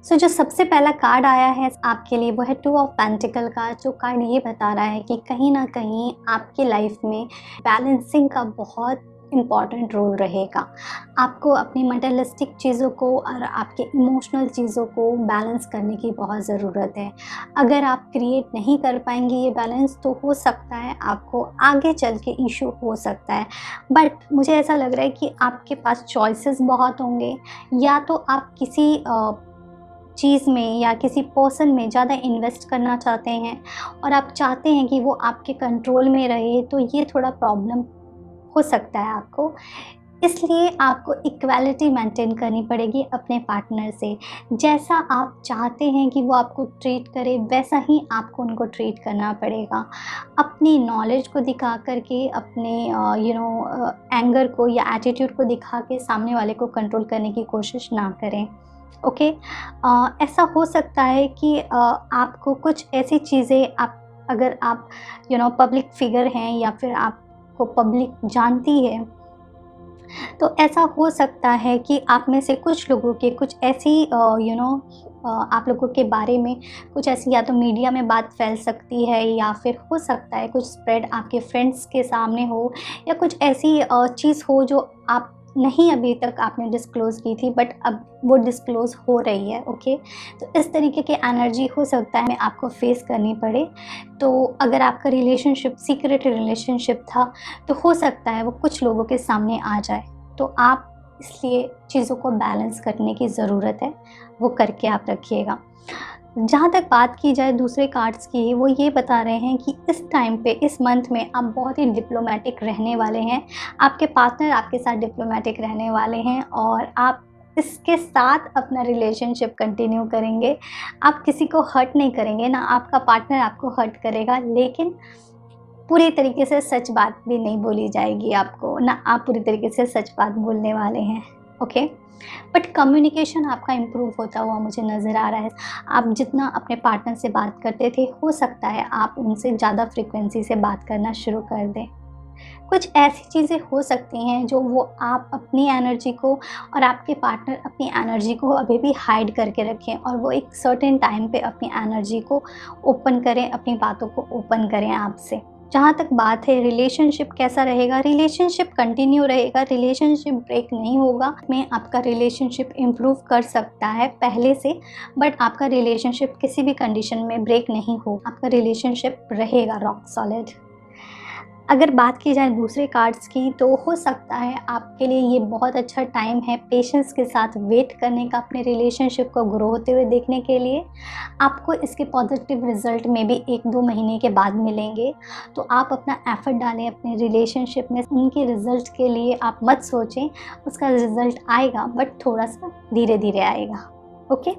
सो जो सबसे पहला कार्ड आया है आपके लिए वो है टू ऑफ पेंटिकल का, जो कार्ड ये बता रहा है कि कहीं ना कहीं आपकी लाइफ में बैलेंसिंग का बहुत इम्पॉर्टेंट रोल रहेगा। आपको अपनी मटेरियलिस्टिक चीज़ों को और आपके इमोशनल चीज़ों को बैलेंस करने की बहुत ज़रूरत है। अगर आप क्रिएट नहीं कर पाएंगे ये बैलेंस, तो हो सकता है आपको आगे चल के इशू हो सकता है। बट मुझे ऐसा लग रहा है कि आपके पास चॉइसेस बहुत होंगे। या तो आप किसी चीज़ में या किसी पर्सन में ज़्यादा इन्वेस्ट करना चाहते हैं और आप चाहते हैं कि वो आपके कंट्रोल में रहे, तो ये थोड़ा प्रॉब्लम हो सकता है आपको। इसलिए आपको इक्वालिटी मेंटेन करनी पड़ेगी अपने पार्टनर से। जैसा आप चाहते हैं कि वो आपको ट्रीट करे, वैसा ही आपको उनको ट्रीट करना पड़ेगा। अपनी नॉलेज को दिखा कर के, अपने एंगर को या एटीट्यूड को दिखा के सामने वाले को कंट्रोल करने की कोशिश ना करें। ओके। ऐसा हो सकता है कि आपको कुछ ऐसी चीज़ें, आप अगर आप पब्लिक फिगर हैं या फिर आपको पब्लिक जानती है, तो ऐसा हो सकता है कि आप में से कुछ लोगों के कुछ ऐसी आप लोगों के बारे में कुछ ऐसी या तो मीडिया में बात फैल सकती है, या फिर हो सकता है कुछ स्प्रेड आपके फ्रेंड्स के सामने हो, या कुछ ऐसी चीज़ हो जो आप नहीं अभी तक आपने डिस्क्लोज़ की थी, बट अब वो डिस्क्लोज़ हो रही है। ओके। तो इस तरीके की एनर्जी हो सकता है आपको फेस करनी पड़े। तो अगर आपका रिलेशनशिप सीक्रेट रिलेशनशिप था, तो हो सकता है वो कुछ लोगों के सामने आ जाए। तो आप इसलिए चीज़ों को बैलेंस करने की ज़रूरत है, वो करके आप रखिएगा। जहाँ तक बात की जाए दूसरे कार्ड्स की, वो ये बता रहे हैं कि इस टाइम पे, इस मंथ में आप बहुत ही डिप्लोमेटिक रहने वाले हैं। आपके पार्टनर आपके साथ डिप्लोमेटिक रहने वाले हैं और आप इसके साथ अपना रिलेशनशिप कंटिन्यू करेंगे। आप किसी को हर्ट नहीं करेंगे, ना आपका पार्टनर आपको हर्ट करेगा, लेकिन पूरी तरीके से सच बात भी नहीं बोली जाएगी आपको, ना आप पूरी तरीके से सच बात बोलने वाले हैं। ओके। बट कम्युनिकेशन आपका इम्प्रूव होता हुआ मुझे नज़र आ रहा है। आप जितना अपने पार्टनर से बात करते थे, हो सकता है आप उनसे ज़्यादा फ्रीक्वेंसी से बात करना शुरू कर दें। कुछ ऐसी चीज़ें हो सकती हैं जो वो आप अपनी एनर्जी को और आपके पार्टनर अपनी एनर्जी को अभी भी हाइड करके रखें, और वो एक सर्टेन टाइम पे अपनी एनर्जी को ओपन करें, अपनी बातों को ओपन करें आपसे। जहाँ तक बात है रिलेशनशिप कैसा रहेगा, रिलेशनशिप कंटिन्यू रहेगा, रिलेशनशिप ब्रेक नहीं होगा। में आपका रिलेशनशिप इम्प्रूव कर सकता है पहले से, बट आपका रिलेशनशिप किसी भी कंडीशन में ब्रेक नहीं हो, आपका रिलेशनशिप रहेगा रॉक सॉलिड। अगर बात की जाए दूसरे कार्ड्स की, तो हो सकता है आपके लिए ये बहुत अच्छा टाइम है पेशेंस के साथ वेट करने का, अपने रिलेशनशिप को ग्रो होते हुए देखने के लिए। आपको इसके पॉजिटिव रिजल्ट में भी 1-2 महीने के बाद मिलेंगे। तो आप अपना एफर्ट डालें अपने रिलेशनशिप में। उनके रिज़ल्ट के लिए आप मत सोचें, उसका रिज़ल्ट आएगा, बट थोड़ा सा धीरे धीरे आएगा। ओके।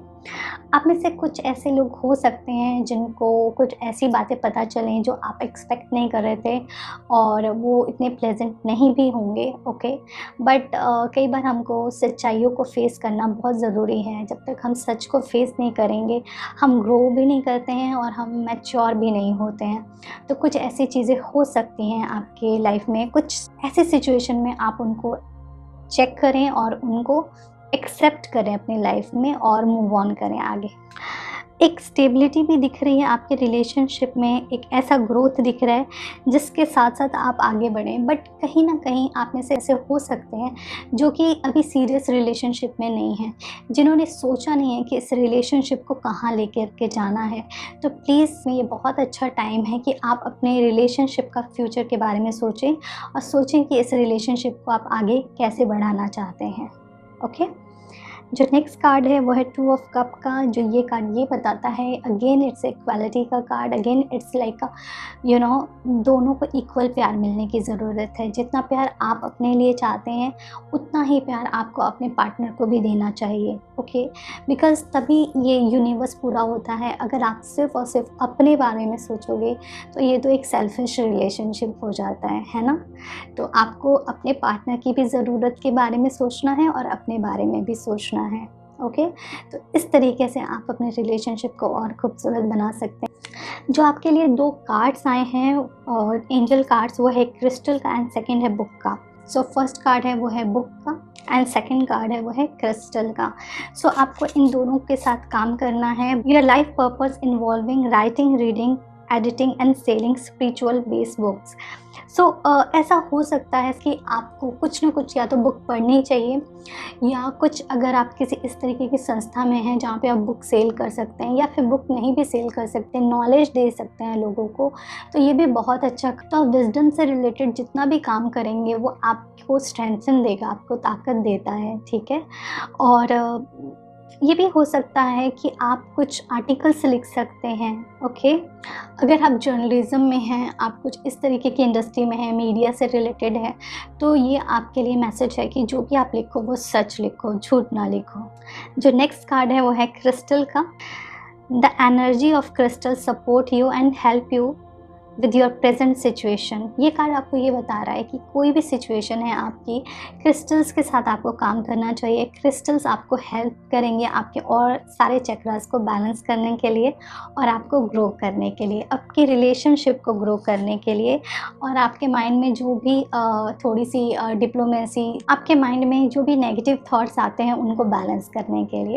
आप में से कुछ ऐसे लोग हो सकते हैं जिनको कुछ ऐसी बातें पता चलें जो आप एक्सपेक्ट नहीं कर रहे थे, और वो इतने प्लेजेंट नहीं भी होंगे। ओके। बट कई बार हमको सच्चाइयों को फेस करना बहुत ज़रूरी है। जब तक हम सच को फेस नहीं करेंगे, हम ग्रो भी नहीं करते हैं और हम मैच्योर भी नहीं होते हैं। तो कुछ ऐसी चीज़ें हो सकती हैं आपके लाइफ में, कुछ ऐसी सिचुएशन में आप उनको चेक करें और उनको एक्सेप्ट करें अपनी लाइफ में और मूव ऑन करें आगे। एक स्टेबिलिटी भी दिख रही है आपके रिलेशनशिप में, एक ऐसा ग्रोथ दिख रहा है जिसके साथ साथ आप आगे बढ़ें। बट कहीं ना कहीं आप में से ऐसे हो सकते हैं जो कि अभी सीरियस रिलेशनशिप में नहीं हैं, जिन्होंने सोचा नहीं है कि इस रिलेशनशिप को कहाँ लेकर के जाना है। तो प्लीज़ ये बहुत अच्छा टाइम है कि आप अपने रिलेशनशिप का फ्यूचर के बारे में सोचें, और सोचें कि इस रिलेशनशिप को आप आगे कैसे बढ़ाना चाहते हैं। ओके। जो नेक्स्ट कार्ड है वो है टू ऑफ कप का। जो ये कार्ड ये बताता है, अगेन इट्स इक्वालिटी का कार्ड। अगेन इट्स लाइक दोनों को इक्वल प्यार मिलने की ज़रूरत है। जितना प्यार आप अपने लिए चाहते हैं, उतना ही प्यार आपको अपने पार्टनर को भी देना चाहिए। ओके। बिकॉज़ तभी ये यूनिवर्स पूरा होता है। अगर आप सिर्फ़ और सिर्फ अपने बारे में सोचोगे, तो ये तो एक सेल्फिश रिलेशनशिप हो जाता है ना? तो आपको अपने पार्टनर की भी ज़रूरत के बारे में सोचना है और अपने बारे में भी सोचना है। ओके। तो इस तरीके से आप अपने रिलेशनशिप को और खूबसूरत बना सकते हैं। जो आपके लिए 2 कार्ड्स आए हैं और एंजल कार्ड्स, वो है क्रिस्टल का एंड सेकंड है बुक का। सो फर्स्ट कार्ड है वो है बुक का, एंड सेकंड कार्ड है वो है क्रिस्टल का। सो आपको इन दोनों के साथ काम करना है। Your life purpose involving writing, reading, editing and selling spiritual based books. So ऐसा हो सकता है कि आपको कुछ ना कुछ या तो बुक पढ़नी चाहिए, या कुछ अगर आप किसी इस तरीके की संस्था में हैं जहाँ पे आप बुक सेल कर सकते हैं, या फिर बुक नहीं भी सेल कर सकते, नॉलेज दे सकते हैं लोगों को, तो ये भी बहुत अच्छा। तो विजडम से रिलेटेड जितना भी काम करेंगे वो आपको स्ट्रेंथन देगा, आपको ताकत देता है, ठीक है। और ये भी हो सकता है कि आप कुछ आर्टिकल्स लिख सकते हैं, ओके। अगर आप जर्नलिज्म में हैं, आप कुछ इस तरीके की इंडस्ट्री में हैं, मीडिया से रिलेटेड है, तो ये आपके लिए मैसेज है कि जो भी आप लिखो वो सच लिखो, झूठ ना लिखो। जो नेक्स्ट कार्ड है वो है क्रिस्टल का। The energy of crystal support you and help you with your present situation. ये कार्ड आपको ये बता रहा है कि कोई भी सिचुएशन है आपकी, क्रिस्टल्स के साथ आपको काम करना चाहिए। क्रिस्टल्स आपको हेल्प करेंगे आपके और सारे चक्रास को बैलेंस करने के लिए, और आपको ग्रो करने के लिए, आपकी रिलेशनशिप को ग्रो करने के लिए, और आपके माइंड में जो भी थोड़ी सी डिप्लोमेसी, आपके माइंड में जो भी नेगेटिव थॉट्स आते हैं उनको बैलेंस करने के लिए।